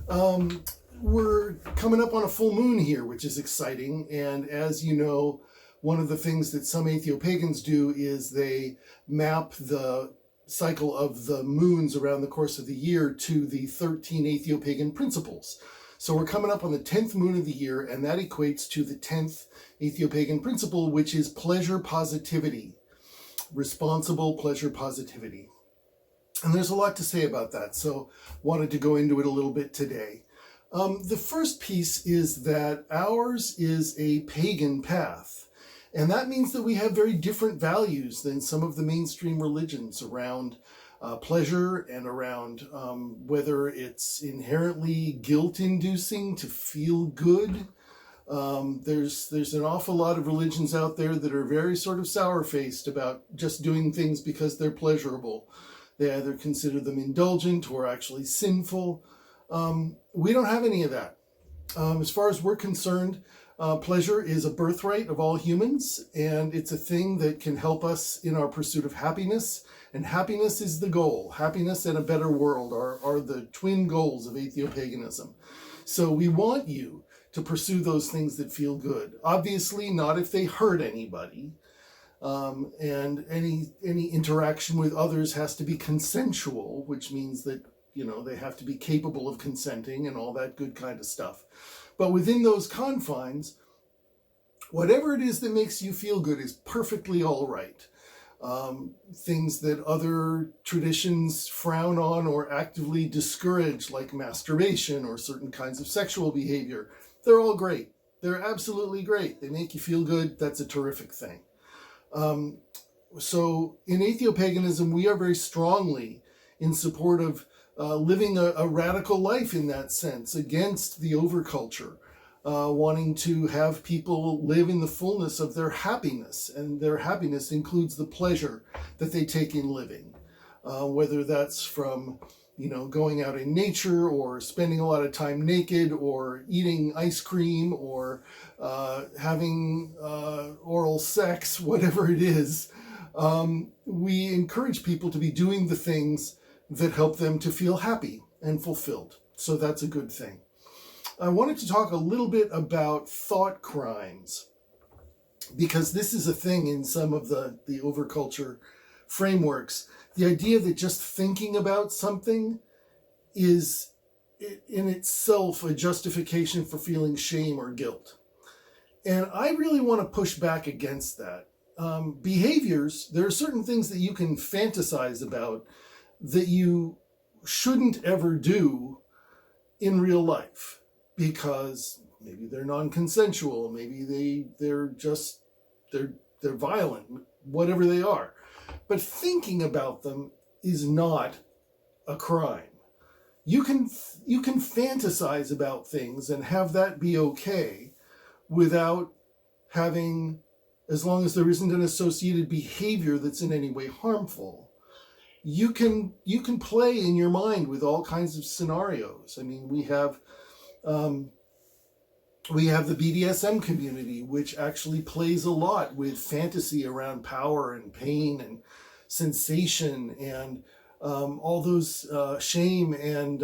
Um, we're coming up on a full moon here, which is exciting. And as you know, one of the things that some Atheopagans do is they map the cycle of the moons around the course of the year to the 13 Atheopagan Principles. So we're coming up on the 10th moon of the year, and that equates to the 10th Atheopagan principle, which is pleasure positivity, responsible pleasure positivity. And there's a lot to say about that, so wanted to go into it a little bit today. The first piece is that ours is a pagan path, and that means that we have very different values than some of the mainstream religions around pleasure and around whether it's inherently guilt-inducing to feel good. There's an awful lot of religions out there that are very sort of sour-faced about just doing things because they're pleasurable. They either consider them indulgent or actually sinful. We don't have any of that. As far as we're concerned, pleasure is a birthright of all humans, and it's a thing that can help us in our pursuit of happiness. And happiness is the goal. Happiness and a better world are the twin goals of Atheopaganism. So we want you to pursue those things that feel good. Obviously, not if they hurt anybody. And any interaction with others has to be consensual, which means that, they have to be capable of consenting and all that good kind of stuff. But within those confines, whatever it is that makes you feel good is perfectly all right. Things that other traditions frown on or actively discourage, like masturbation or certain kinds of sexual behavior, they're all great. They're absolutely great. They make you feel good. That's a terrific thing. So in Atheopaganism, we are very strongly in support of living a radical life in that sense, against the overculture, wanting to have people live in the fullness of their happiness, and their happiness includes the pleasure that they take in living, whether that's from going out in nature, or spending a lot of time naked, or eating ice cream, or having oral sex, whatever it is. We encourage people to be doing the things that help them to feel happy and fulfilled. So that's a good thing. I wanted to talk a little bit about thought crimes, because this is a thing in some of the overculture frameworks. The idea that just thinking about something is in itself a justification for feeling shame or guilt. And I really want to push back against that. Behaviors, there are certain things that you can fantasize about that you shouldn't ever do in real life, because maybe they're non-consensual, maybe they're violent, whatever they are. But thinking about them is not a crime. You can fantasize about things and have that be okay without having, as long as there isn't an associated behavior that's in any way harmful. You can play in your mind with all kinds of scenarios. I mean, we have the BDSM community, which actually plays a lot with fantasy around power and pain and sensation and all those shame and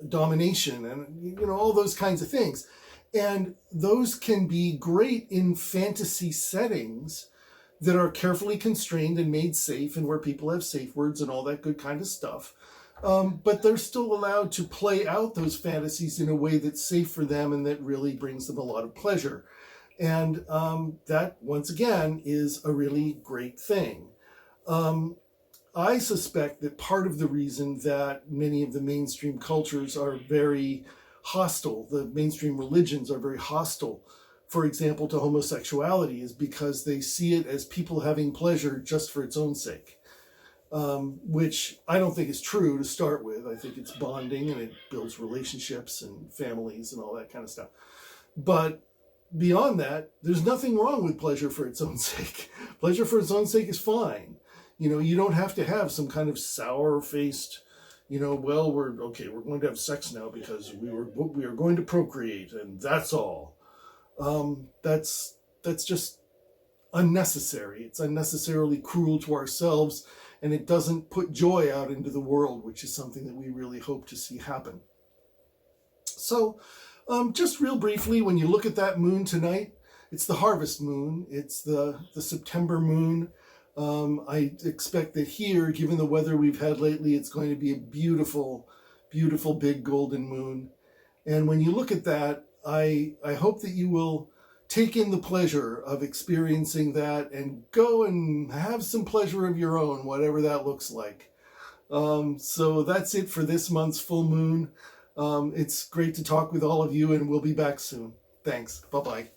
domination and all those kinds of things. And those can be great in fantasy settings that are carefully constrained and made safe, and where people have safe words and all that good kind of stuff. But they're still allowed to play out those fantasies in a way that's safe for them and that really brings them a lot of pleasure. And that, once again, is a really great thing. I suspect that part of the reason that many of the mainstream cultures are very hostile, the mainstream religions are very hostile, for example, to homosexuality, is because they see it as people having pleasure just for its own sake, which I don't think is true to start with. I think it's bonding and it builds relationships and families and all that kind of stuff. But beyond that, there's nothing wrong with pleasure for its own sake. Pleasure for its own sake is fine. You don't have to have some kind of sour-faced, well, we're going to have sex now because we are going to procreate, and that's all. That's just unnecessary. It's unnecessarily cruel to ourselves, and it doesn't put joy out into the world, which is something that we really hope to see happen. So just real briefly, when you look at that moon tonight, it's the harvest moon. It's the September moon. I expect that here, given the weather we've had lately, it's going to be a beautiful, beautiful big golden moon. And when you look at that, I hope that you will take in the pleasure of experiencing that and go and have some pleasure of your own, whatever that looks like. So that's it for this month's full moon. It's great to talk with all of you, and we'll be back soon. Thanks. Bye-bye.